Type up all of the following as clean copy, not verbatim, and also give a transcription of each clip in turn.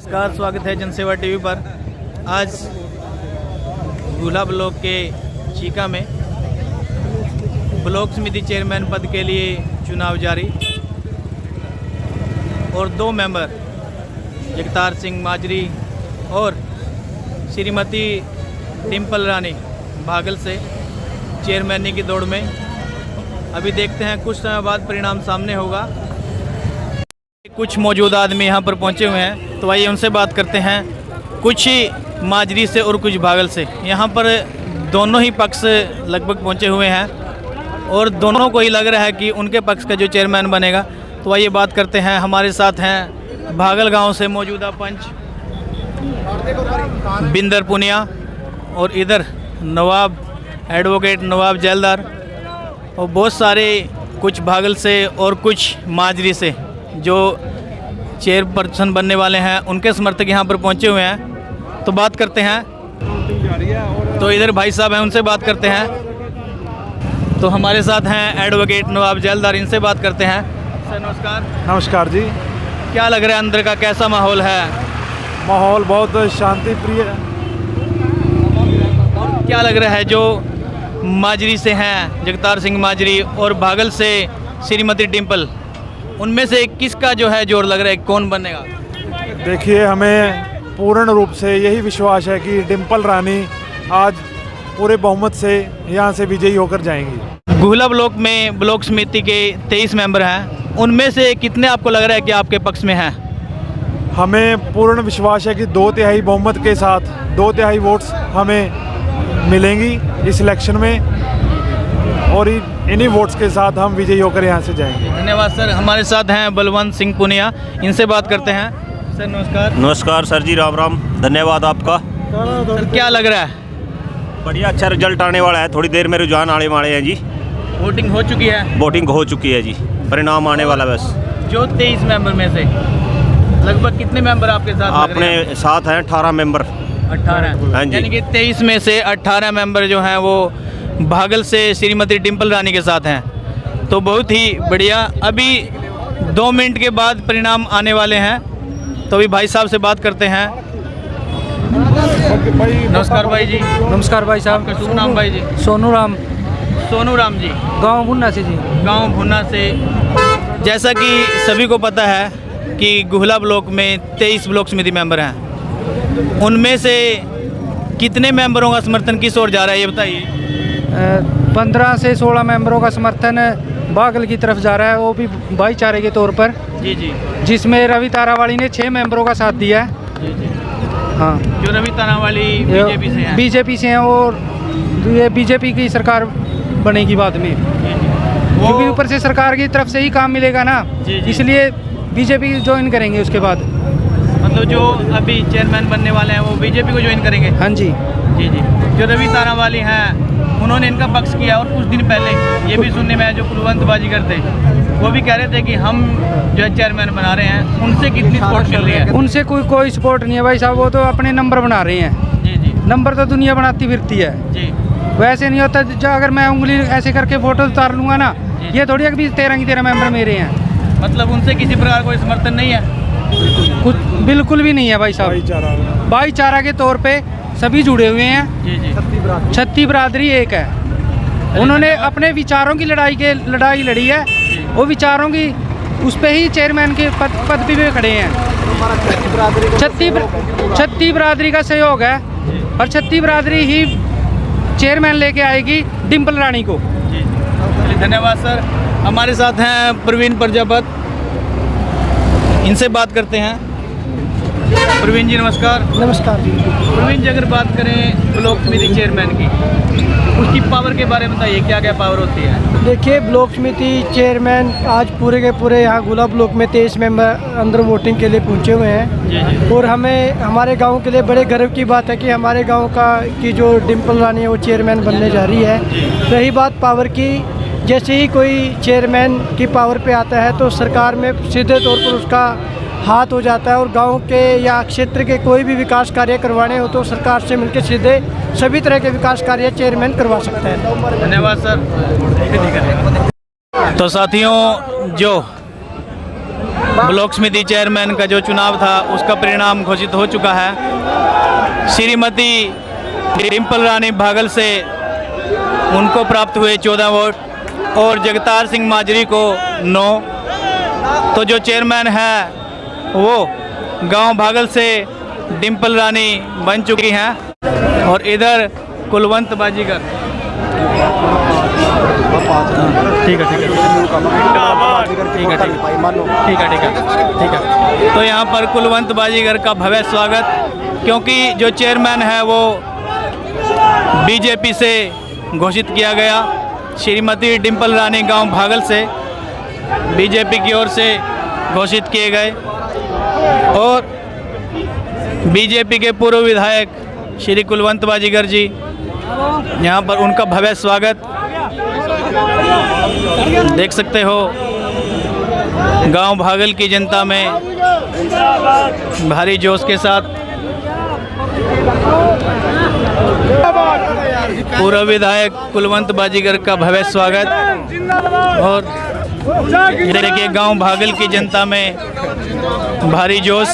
नमस्कार, स्वागत है जनसेवा टीवी पर। आज गुला ब्लॉक के चीका में ब्लॉक समिति चेयरमैन पद के लिए चुनाव जारी और 2 मेंबर जगतार सिंह माजरी और श्रीमती डिम्पल रानी भागल से चेयरमैनी की दौड़ में। अभी देखते हैं, कुछ समय बाद परिणाम सामने होगा। कुछ मौजूदा आदमी यहाँ पर पहुँचे हुए हैं, तो आइए उनसे बात करते हैं। कुछ माजरी से और कुछ भागल से। यहाँ पर दोनों ही पक्ष लगभग पहुँचे हुए हैं और दोनों को ही लग रहा है कि उनके पक्ष का जो चेयरमैन बनेगा। तो आइए बात करते हैं। हमारे साथ हैं भागल गांव से मौजूदा पंच बिंदर पुनिया और इधर नवाब एडवोकेट नवाब जैलदार और बहुत सारे कुछ भागल से और कुछ माजरी से जो चेयरपर्सन बनने वाले हैं, उनके समर्थक यहाँ पर पहुँचे हुए हैं। तो बात करते हैं। तो इधर भाई साहब हैं, उनसे बात करते हैं। तो हमारे साथ हैं एडवोकेट नवाब जैलदार, इनसे बात करते हैं। सर नमस्कार। नमस्कार जी। क्या लग रहा है, अंदर का कैसा माहौल है? माहौल बहुत शांति प्रिय है। और क्या लग रहा है, जो माजरी से हैं जगतार सिंह माजरी और भागल से श्रीमती डिम्पल, उनमें से किसका जो है जोर लग रहा है, कौन बनेगा? देखिए, हमें पूर्ण रूप से यही विश्वास है कि डिम्पल रानी आज पूरे बहुमत से यहाँ से विजयी होकर जाएंगी। गुहला ब्लॉक में ब्लॉक समिति के 23 मेंबर हैं, उनमें से कितने आपको लग रहा है कि आपके पक्ष में हैं? हमें पूर्ण विश्वास है कि 2/3 बहुमत के साथ 2/3 वोट्स हमें मिलेंगी इस इलेक्शन में और इन्हीं वोट्स के साथ हम विजयी होकर यहाँ से जाएंगे। धन्यवाद सर। हमारे साथ हैं बलवंत सिंह पुनिया, इनसे बात करते हैं। सर नमस्कार। नमस्कार सर जी, राम राम, धन्यवाद आपका। सर क्या लग रहा है? बढ़िया, अच्छा रिजल्ट आने वाला है। थोड़ी देर में रुझान आने वाले हैं जी। वोटिंग हो चुकी है? वोटिंग हो चुकी है जी, परिणाम आने वाला बस। जो 23 मेंबर में से लगभग कितने मेंबर आपके साथ लग रहे हैं? अपने साथ हैं 18 मेंबर। 18। हाँ जी। यानी कि 23 में से 18 मेंबर जो हैं वो भागल से श्रीमती डिम्पल रानी के साथ हैं। तो बहुत ही बढ़िया। अभी 2 मिनट के बाद परिणाम आने वाले हैं, तो अभी भाई साहब से बात करते हैं। नमस्कार भाई जी। नमस्कार भाई साहब। आपका शुभ नाम भाई जी? सोनू राम। सोनू राम जी, गांव भुन्ना से जी। गांव भुन्ना से। जैसा कि सभी को पता है कि गुहला ब्लॉक में 23 ब्लॉक समिति मेंबर हैं, उनमें से कितने मेंबरों का समर्थन किस ओर जा रहा है, ये बताइए। 15 से 16 मेंबरों का समर्थन भागल की तरफ जा रहा है, वो भी भाईचारे के तौर पर। जी जी। जिसमें रवि तारावाली ने 6 मेंबरों का साथ दिया है। जी जी। हाँ, जो रवि तारावाली बीजेपी से हैं। बीजेपी से हैं और ये बीजेपी की सरकार बनेगी बाद में, क्योंकि ऊपर से सरकार की तरफ से ही काम मिलेगा ना। जी जी। इसलिए बीजेपी ज्वाइन करेंगे उसके बाद। मतलब जो अभी चेयरमैन बनने वाले हैं वो बीजेपी को ज्वाइन करेंगे? हाँ जी। जी जी। जो रवि तारावाली हैं, उन्होंने इनका पक्ष किया और कुछ दिन पहले ये भी सुनने में आया, जो कुलवंत बाजीगर थे वो भी कह रहे थे कि हम जो है चेयरमैन बना रहे हैं। उनसे कितनी सपोर्ट मिल रही है? उनसे कोई सपोर्ट नहीं है भाई साहब, वो तो अपने नंबर बना रहे हैं। जी जी। नंबर तो दुनिया बनाती फिरती है जी। वैसे नहीं होता। जो अगर मैं उंगली ऐसे करके फोटो उतार लूँगा ना, ये थोड़ी है कि 13 की 13 मेंबर मेरे हैं। मतलब उनसे किसी प्रकार कोई समर्थन नहीं है? कुछ बिल्कुल भी नहीं है भाई साहब। भाईचारा के तौर पे सभी जुड़े हुए हैं। जी जी। छत्ती बिरादरी एक है। उन्होंने अपने विचारों की लड़ाई लड़ी है। वो विचारों की उस पे ही चेयरमैन के पद पे खड़े हैं। छत्ती बिरादरी का सहयोग है और छत्ती बिरादरी ही चेयरमैन लेके आएगी डिम्पल रानी को। जी। धन्यवाद सर। हमारे साथ हैं प्रवीण प्रजापत, इनसे बात करते हैं। प्रवीण जी नमस्कार। नमस्कार जी। प्रवीण जी, अगर बात करें ब्लॉक समिति चेयरमैन की, उसकी पावर के बारे में बताइए, क्या क्या पावर होती है? देखिए, ब्लॉक समिति चेयरमैन आज पूरे के पूरे यहाँ गुला ब्लॉक में 23 मेंबर अंदर वोटिंग के लिए पहुँचे हुए हैं। जी जी। और हमें हमारे गांव के लिए बड़े गर्व की बात है कि हमारे गांव की जो डिम्पल रानी है वो चेयरमैन बनने जा रही है। रही बात पावर की, जैसे ही कोई चेयरमैन की पावर पे आता है तो सरकार में सीधे तौर पर उसका हाथ हो जाता है और गांव के या क्षेत्र के कोई भी विकास कार्य करवाने हो तो सरकार से मिलकर सीधे सभी तरह के विकास कार्य चेयरमैन करवा सकता है। धन्यवाद सर। तो साथियों, जो ब्लॉक समिति चेयरमैन का जो चुनाव था उसका परिणाम घोषित हो चुका है। श्रीमती डिम्पल रानी भागल से उनको प्राप्त हुए 14 वोट और जगतार सिंह माजरी को 9। तो जो चेयरमैन है वो गांव भागल से डिम्पल रानी बन चुकी हैं। और इधर कुलवंत बाजीगर, ठीक है। तो यहाँ पर कुलवंत बाजीगर का भव्य स्वागत, क्योंकि जो चेयरमैन है वो बीजेपी से घोषित किया गया। श्रीमती डिम्पल रानी गांव भागल से बीजेपी की ओर से घोषित किए गए और बीजेपी के पूर्व विधायक श्री कुलवंत बाजीगर जी, यहाँ पर उनका भव्य स्वागत देख सकते हो। गांव भागल की जनता में भारी जोश के साथ पूर्व विधायक कुलवंत बाजीगर का भव्य स्वागत। और देखिए गांव भागल की जनता में भारी जोश,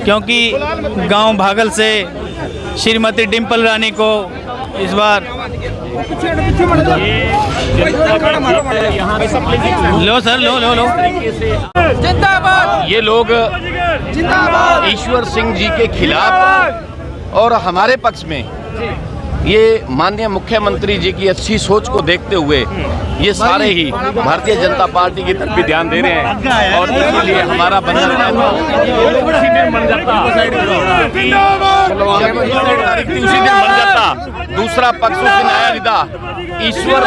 क्योंकि गांव भागल से श्रीमती डिम्पल रानी को इस बार लो सर लो ये लोग ईश्वर सिंह जी के खिलाफ और हमारे पक्ष में ये माननीय मुख्यमंत्री जी की अच्छी सोच को देखते हुए ये सारे ही भारतीय जनता पार्टी की तरफ भी ध्यान दे रहे हैं। और इसीलिए हमारा बन जाता दूसरा पक्ष उस दिन आया नहीं, ईश्वर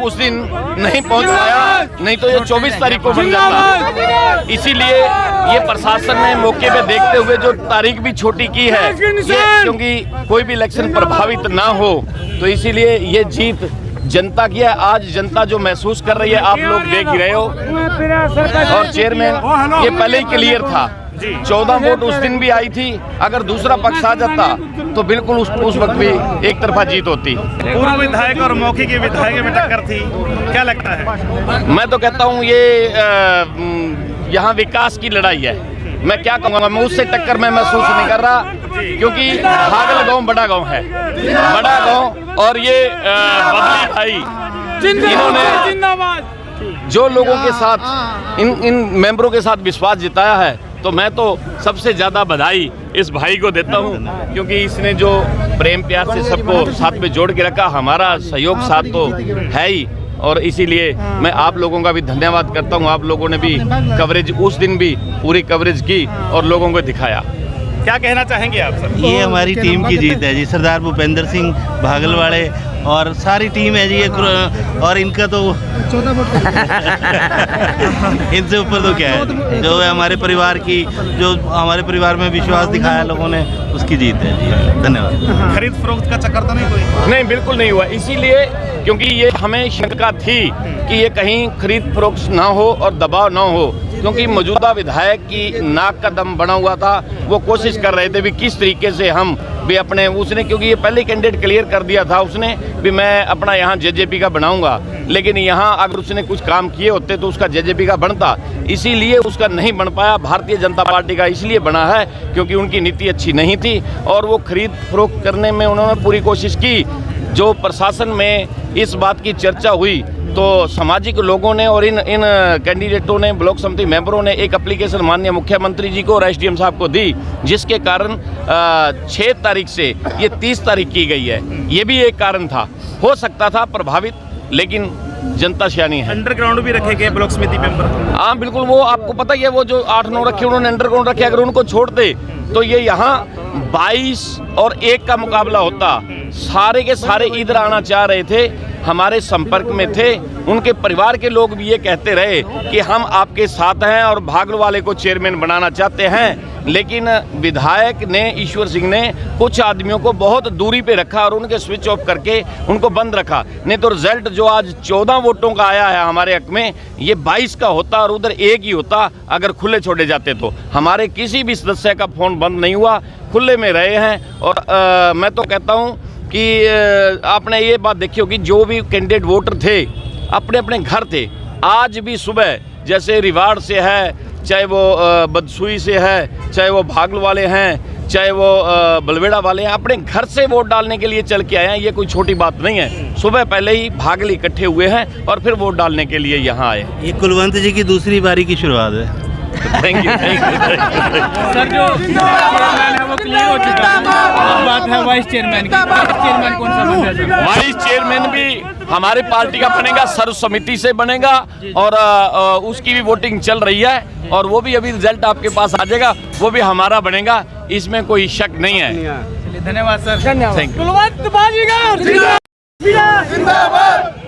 उस दिन नहीं पहुंच पाया, नहीं तो ये 24 तारीख को बन जाता। इसीलिए ये प्रशासन ने मौके पे देखते हुए जो तारीख भी छोटी की है, क्योंकि कोई भी इलेक्शन प्रभावित ना हो, तो इसीलिए ये जीत जनता की है। आज जनता जो महसूस कर रही है आप लोग देख ही रहे हो। और चेयरमैन ये पहले ही क्लियर था, 14 वोट उस दिन भी आई थी। अगर दूसरा पक्ष आ जाता तो बिल्कुल उस वक्त भी एक तरफा जीत होती। पूर्व विधायक और मौके के विधायक में टक्कर थी, क्या लगता है? मैं तो कहता हूँ ये यहाँ विकास की लड़ाई है। मैं क्या कहूँगा, मैं उससे टक्कर मैं महसूस नहीं कर रहा, क्योंकि भागल गांव बड़ा गांव है, बड़ा गांव। और ये बबली भाई इन्होंने जो लोगों के साथ इन मेंबरों के साथ विश्वास जिताया है, तो मैं तो सबसे ज़्यादा बधाई इस भाई को देता हूँ, क्योंकि इसने जो प्रेम प्यार से सबको साथ में जोड़ के रखा। हमारा सहयोग साथ तो है ही, और इसीलिए मैं आप लोगों का भी धन्यवाद करता हूँ। आप लोगों ने भी कवरेज उस दिन भी पूरी कवरेज की और लोगों को दिखाया। क्या कहना चाहेंगे आप सर? ये हमारी टीम की जीत है जी, सरदार भूपेंद्र सिंह भागल वाले और सारी टीम है जी ये। और इनका तो 14 वोट इनसे ऊपर तो क्या है, जो है हमारे परिवार की, जो हमारे परिवार में विश्वास दिखाया लोगों ने, उसकी जीत है जी। धन्यवाद। खरीद फरोख्त का चक्कर तो नहीं कोई? नहीं, बिल्कुल नहीं हुआ। इसीलिए क्योंकि ये हमें शंका थी कि ये कहीं खरीद फरोख्त ना हो और दबाव ना हो, क्योंकि मौजूदा विधायक की नाक का दम बना हुआ था। वो कोशिश कर रहे थे भी किस तरीके से हम भी अपने, उसने क्योंकि ये पहले कैंडिडेट क्लियर कर दिया था उसने भी मैं अपना यहाँ जेजेपी का बनाऊंगा, लेकिन यहाँ अगर उसने कुछ काम किए होते तो उसका जेजेपी का बनता। इसीलिए उसका नहीं बन पाया। भारतीय जनता पार्टी का इसलिए बना है क्योंकि उनकी नीति अच्छी नहीं थी और वो खरीद फरोख्त करने में उन्होंने पूरी कोशिश की। जो प्रशासन में इस बात की चर्चा हुई तो सामाजिक लोगों ने और इन कैंडिडेटों ने, ब्लॉक समिति मेंबरों ने एक एप्लीकेशन माननीय मुख्यमंत्री जी को और एसडीएम साहब को दी, जिसके कारण 6 तारीख से ये 30 तारीख की गई है। ये भी एक कारण था, हो सकता था प्रभावित, लेकिन जनता सियानी है। अंडरग्राउंड भी रखे गए ब्लॉक समिति मेंबर? हाँ बिल्कुल, वो आपको पता ही है, वो जो 8-9 रखे उन्होंने अंडरग्राउंड रखे। अगर उनको छोड़ते तो ये यहाँ 22 और 1 का मुकाबला होता। सारे के सारे इधर आना चाह रहे थे, हमारे संपर्क में थे। उनके परिवार के लोग भी ये कहते रहे कि हम आपके साथ हैं और भागल वाले को चेयरमैन बनाना चाहते हैं। लेकिन विधायक ने, ईश्वर सिंह ने कुछ आदमियों को बहुत दूरी पे रखा और उनके स्विच ऑफ करके उनको बंद रखा। नहीं तो रिजल्ट जो आज 14 वोटों का आया है हमारे हक में, ये 22 का होता और उधर 1 ही होता अगर खुले छोड़े जाते तो। हमारे किसी भी सदस्य का फ़ोन बंद नहीं हुआ, खुले में रहे हैं। और मैं तो कहता हूँ कि आपने ये बात देखी होगी, जो भी कैंडिडेट वोटर थे अपने अपने घर थे। आज भी सुबह जैसे रिवाड़ से है, चाहे वो बदसूई से है, चाहे वो भागल वाले हैं, चाहे वो बलवेड़ा वाले हैं, अपने घर से वोट डालने के लिए चल के आए हैं। ये कोई छोटी बात नहीं है। सुबह पहले ही भागल इकट्ठे हुए हैं और फिर वोट डालने के लिए यहाँ आए। ये कुलवंत जी की दूसरी बारी की शुरुआत है। Thank you, thank you. Sir जो चेयरमैन है वो क्लियर हो चुका है, अब बात है वाइस चेयरमैन की। वाइस चेयरमैन कौन सा बन रहा है? वाइस चेयरमैन भी हमारी पार्टी का बनेगा, सर्व समिति से बनेगा और उसकी भी वोटिंग चल रही है और वो भी अभी रिजल्ट आपके पास आ जाएगा, वो भी हमारा बनेगा, इसमें कोई शक नहीं है। चलिए, धन्यवाद sir. Thank you. Kulwant Bazigar जिंदाबाद।